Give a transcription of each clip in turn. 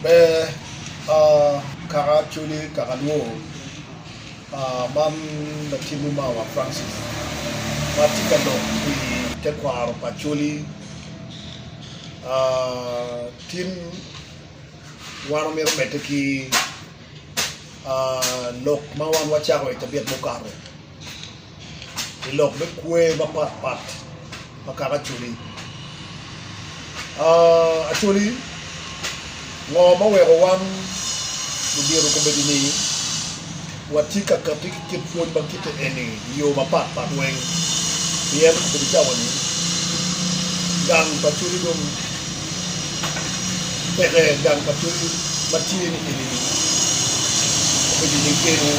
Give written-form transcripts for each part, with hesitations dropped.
be kara chuli kara luo mam da timuma wa Francis matika do te kwaro pa chuli tim wano mero meteki lok mawan wacharo itabiat bokaro ilok be kue ba pat makara chuli actually ngo mawero wan mudiru ko bedini watika kapiki kitfon bakite eni yo mapat pat weng yen ko bedi jawani gang paturi dum pere gang paturi matini ini ko bedini kenu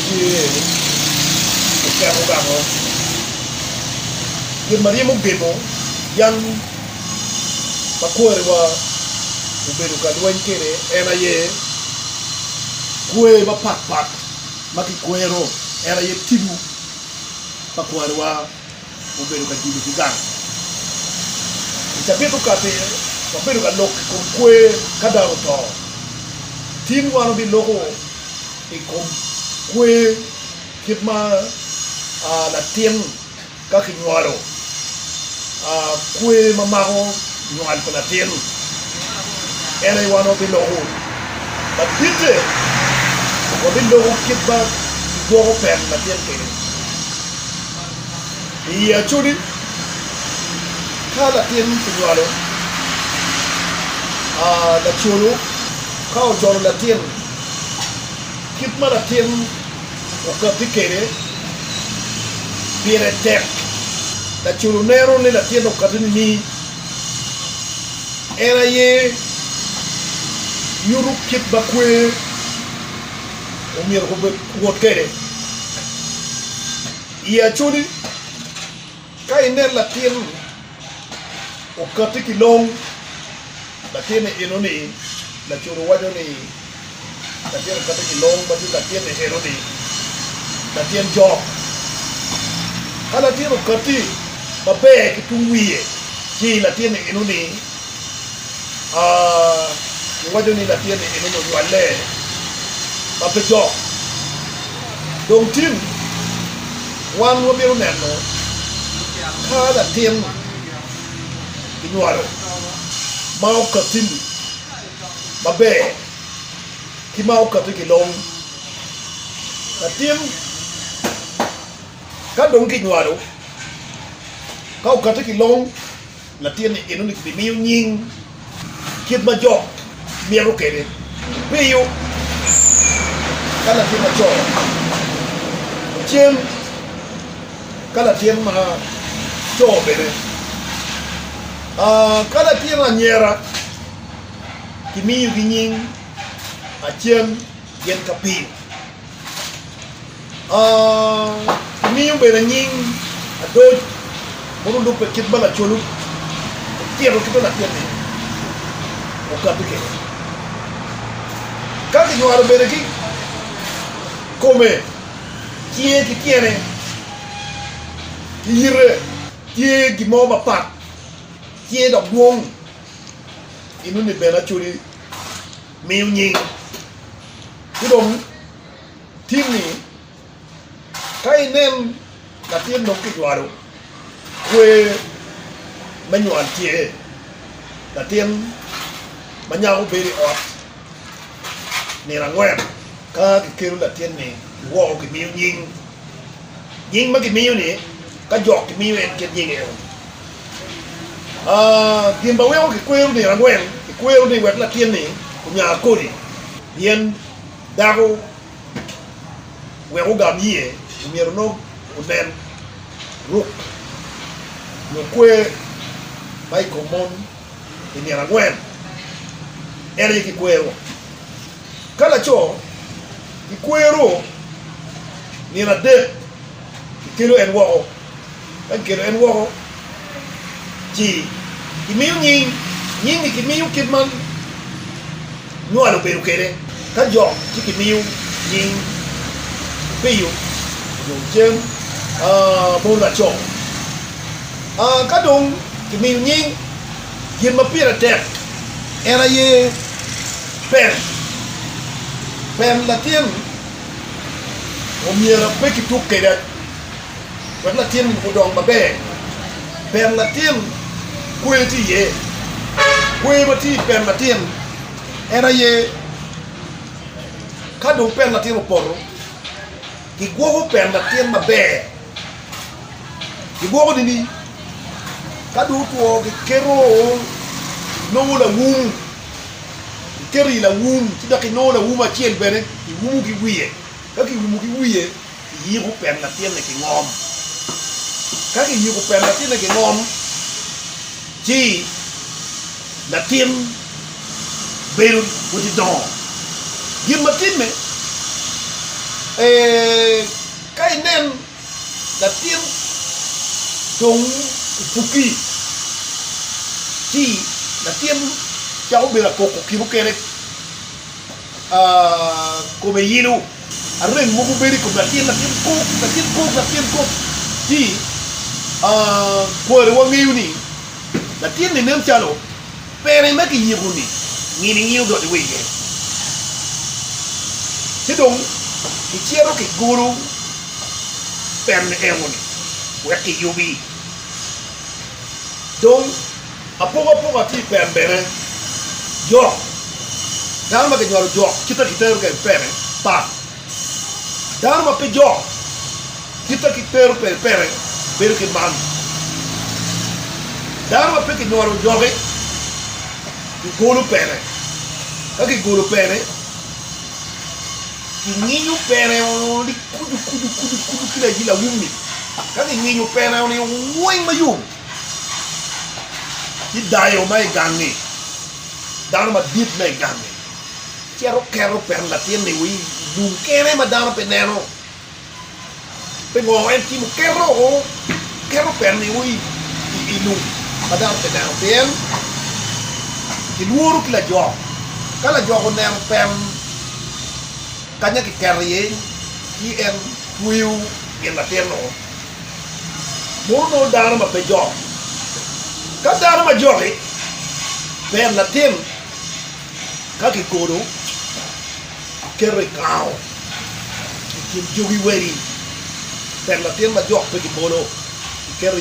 ki ko gango ki mariamo bebo yang pakuere wa ubedu kadwan kere ena ye kue ba pat maki kuero era ye tibu pakuere wa ubedu kadibu kigang itabeto kate ubedu kadok kon kue kadaro to tim wano bi loko ikom kue kitma la tiem kakinwaro kue mamaro nyual pala tiem era wano bi loko but bite ko bi loko kitba go pen la tiem kene iya chudi kala tiem nyualo la chulu kao jolo la tiem kitma la tiem o kapikere bire tek la chulu nero ni la tiem o katini ni era ye yuru kit bakwe o mir ko wot kere iya chuli kai ner la tiem o katiki long la tiem enoni la chulu wajo ni la tiem katiki long batu la tiem enoni la tiem job ala tiem kati babe kitunwie ki la tiem enoni wajo ni la tiene enono wale papejo dong tim wan wo biro neno kada tim inuaro mau katin babe ki mau katiki long la tim ka dong ki inuaro ka katiki long la tiene enono ki miu nying kit ma jok miero kere peyo kala tima cho chem kala tima cho bere kala tima nyera kimiyu ginying a chem yen kapi kimiyu bere nying a doj murundu pe kit bala cholu tiero kito la tiene o kapike kaki nyuaro bere ki come kie ki tiene kire kie gi mo pat kie da buong inu ni bera churi miu nyi kudom timni kai nem la tiem no ki nyuaro kwe manual tie la tiem manyao beri ot ni rangwen ka kiru la tien ni wo ki miu nying ma ki miu ni ka jok ki miu en ket nying e dimba we ki kweru ni rangwen ki kweru ni wet la tien ni kunya kodi bien dago we o gamie miero no unen ruk no kwe bai komon ni rangwen era ki kwero kala cho ki kwero ni na de kilo en wo kilo en wo ji ki miu nying ki miu kitman no alo pero kere ka jo ki miu nying peyo yo jem mo la cho ka dong ki miu nying kin ma pira tek era ye pen Latin omira peki tu keda pen Latin udong babe pen Latin kue ti ye kue mati pen Latin era ye kado pen Latin oporo ki gogo pen Latin babe ki gogo dini kado tuo ki kero no la wum keri la wum tidak ki no la wuma chiel bene ki wum ki wiye ka ki wum ki wiye ki yigo pen Latin ki ngom ka ki yigo pen Latin ki ngom ji Latin bel wuti don gin Latin me kai nen Latin dong fuki ji Latin jauh bela koko kibu kere come yinu arren mugu beri ko Latin ko ji ko re wangi uni Latin ni nem chalo pere ma ki yibu ni ngini ngiu do de wege sidong ki chiero ki guru pen emoni weki yubi dong apogo ati pen bere jo dama ke nyoro jo kita ke pere pa dama pe jo kita pe pere bere ke man dama pe ke nyoro jo ke golo pere ka golo pere ki ninyo pere on li kudu kila jila wumi ka ninyo pere on woi mayum ki dayo mai gangi dama dit mai gangi kero pen Latin ni wi du kere madama peneno pengo en ki kero pen ni wi ilu madama peneno pen ki luoru kila jo kala jo ko nem pen kanya ki kerye ki en tuyu en Latin no mono dama pe jo ka dama jo pen Latin kaki kodo kere kao kim jogi weri per la tema jok pe bolo kere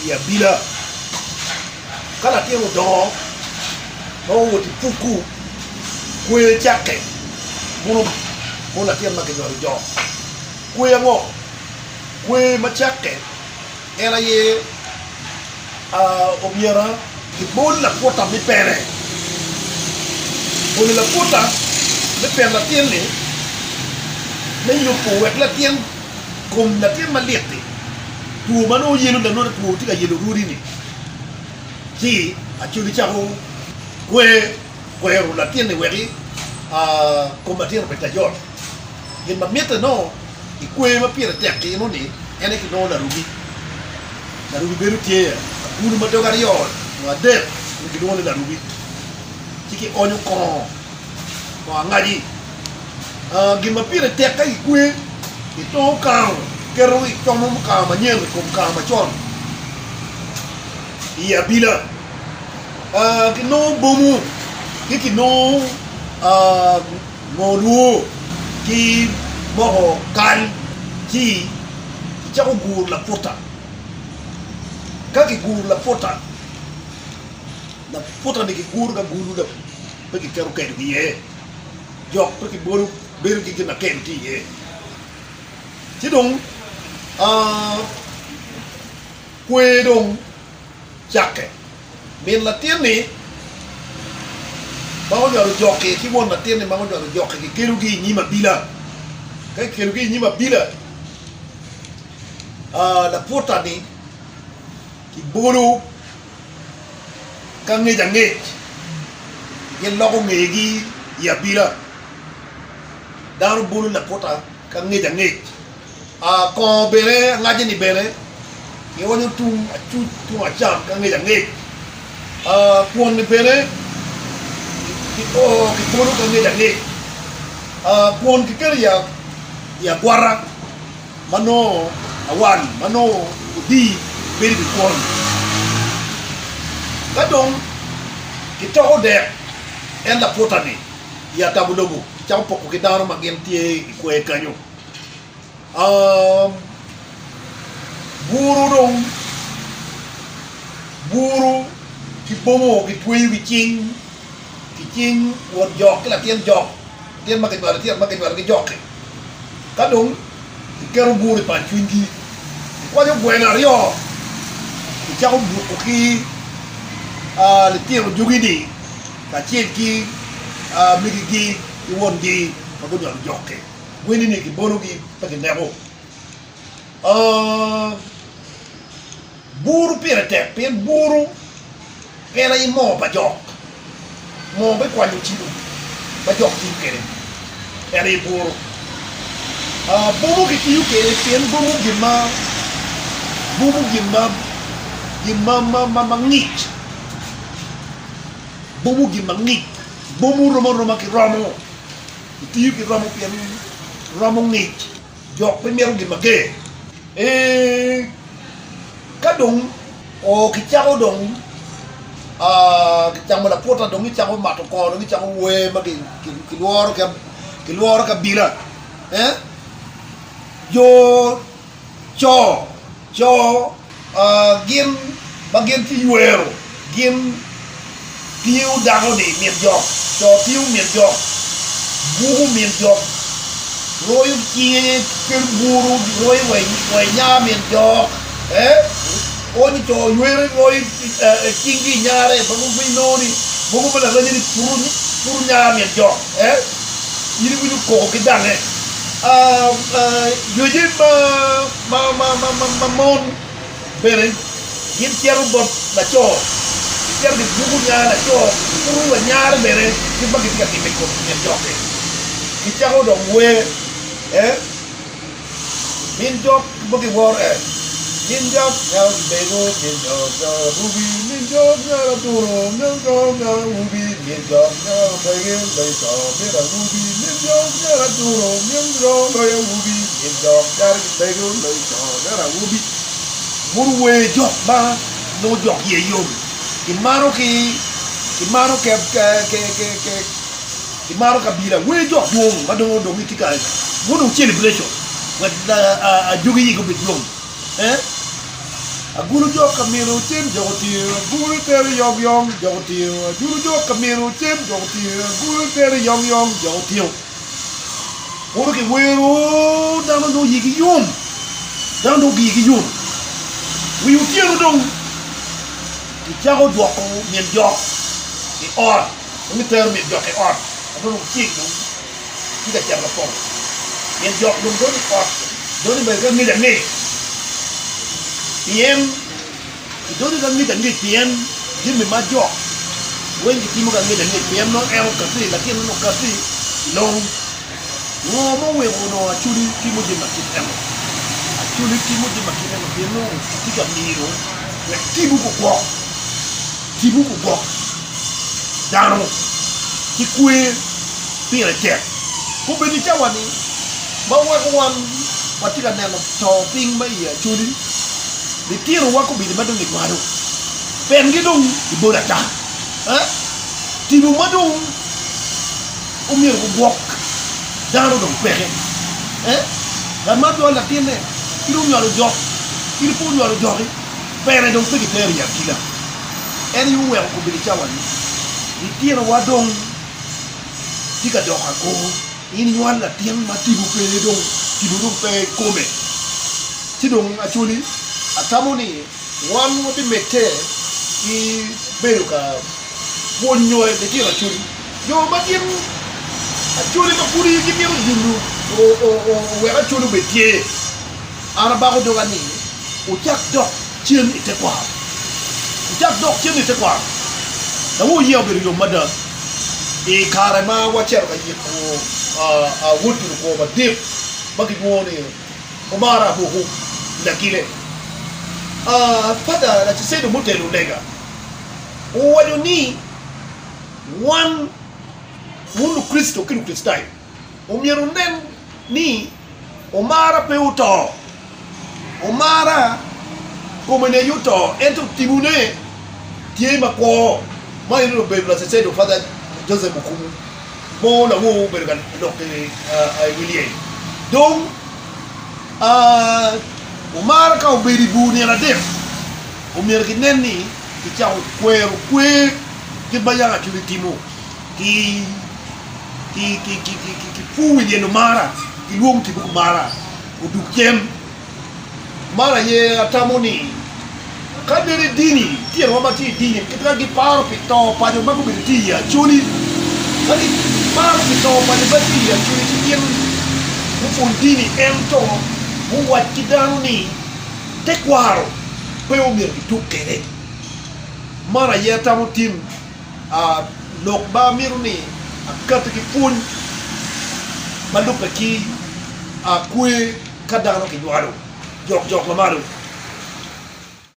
ya bila kala temo do no woti fuku kwe chake mono tema ke no jo kwe ngo kwe machake era ye omiera ki bol la kota mi pere Oni la puta le pen Latin ni ne yo po wet Latin kom Latin malete tu mano yelo da no tu ti ga yelo ruri ni ji a chuli chao ro Latin ni weri combatir betayor yen ma meta no i kwe ma pira te ke no ni ene ki no la rubi beru tie unu ma dogari yo no ade ki no la rubi Tiki onyo ko ngadi gima pire te kai kue ito ka kero ito mo ka manyen ko ka machon iya bila kino bomu kino ngolu ki moho kan ki chako gur la pota kaki gur la pota na putra ni ki gur ga guru da peki kero ken ye jok peki boru beru ki na ken ti ye ti dong kwe dong chake men Latin ni ba jo jok ki won Latin ni ba jo jok ki keru gi ni mabila kai keru gi ni mabila la putra ni ki boru kange jange yen logo ngegi ya bila daru bulu la pota kange jange ko bere ngaje ni bere ye wonu tu acham kange jange kuon ni bere ki bulu kange jange kuon ki keria ya guara mano awan mano di beri kuon kadong kita ode en la potani ya tabudogo chao poko kitaro magentie kwe kanyo buru ki bomo ki tui ki ching won jok la tien makin wala ki jok kadung kero buru pa chungi kwa yo buena rio chao bu ki le tiro jugidi ka chien ki migi won gi magun yo jokke weni ni ki bono gi pakin nebo buru pirate pen buru pela i mo ba jok mo be kwa ni chidu ba jok ti kere era i buru buru ki ti kere pen buru ma ngich buru gi mangit buru romo ki romo ti ki romo pen romo ngich jok pe meru gi mage kadung o kichao dong kichao la pota dong kichao matoko dong kichao we magi kiluar ka bila yo cho gin bagian ti yuero gin tiu dago ni miet jok cho tiu miet jok buhu miet jok roy ki ker buru roy we nya miet jok oni to yuere roy kingi nyare bagu binoni bagu bala gani ni puru nya miet jok yiri winu ko kidange yoje ma mon bere yin tiaru bot la cho tiar di bugu nya la cho puru la nyar bere ki bagi tiar ki ko miet jok ki tiago dong we min jok bagi war min jok now bego min jok ruby min jok na duro min jok na ruby min jok na bego lai sa mera ruby min jok na duro min jok na ruby min jok na bego lai sa mera ruby murwe jok ba no jok ye yom kimaro kabila we jok dong madong dong itika wono celebration wada ajugi ko bitlom aguru jok kamero chem jogoti guru ter yong jogoti aguru jok kamero chem jogoti guru ter yong jogoti wono ke wero dano do yigi yom we utiero dong ki jago doko mien jok ki or mi ter mi jok ki or adono chik dong kita jago pom mien jok dong do or do ni ba ni da ni PM doni kan ngi dangi PM jimmi ma jok wengi timo kan ngi dangi PM no el kasi lakini no kasi long mo we no achuli timo de makitemo achuli timo de makitemo PM no tika miro we tibu ko kwa dano tikwe pira che ko be ni chawani ma wa ko wan watika nelo to ping ma ya chuli di tiro wako bi madong ni wado pen gidong iboda ta tibu madong umir ko bok daro dong peke la mado la tiene kilo nyalo jok kilo pu nyalo jok pere dong peke ter ya kila en yu wel ko bi chawan di tiro wadong tika dok ko ini nywan la tien ma tibu pe kome tidong achuli atamoni wan wobi mete ki beruka wonyo de tira churi yo matin achuri ma puri ki miru jindu o wera churi betie ana ba ko dogani o jak dok chien ite kwa na wo yeo beru yo mada e kare ma wacher ka yiko wutu ko ba dip bagi woni o mara ho ndakile Father, like you say the mutelu lega. What you need one Kristo kilu Kristai. Umierunden ni omara peuto. Omara komene yuto ento timune tie mako. Ma ilu bebla se say the Father Joseph Bukumu bo la wo bergan dok William donc Umar ka ubiri bu ni la def umir ki nenni ki chaw kwero kwe ki bayanga ki timo ki fu William Mara ki luom ki bu Mara udu kem Mara ye atamoni kadere dini tier wa mati dini kita gi paro pito pa jo maku bi ya chuli kali paro pito pa jo bati ya chuli tien mu dini ento mu wat kidanu ni tekwaro pe o mir tu kere Mara ye tamutin lok ba miru ni akat ki pun maluka ki kue kadano ki duaro jok la maru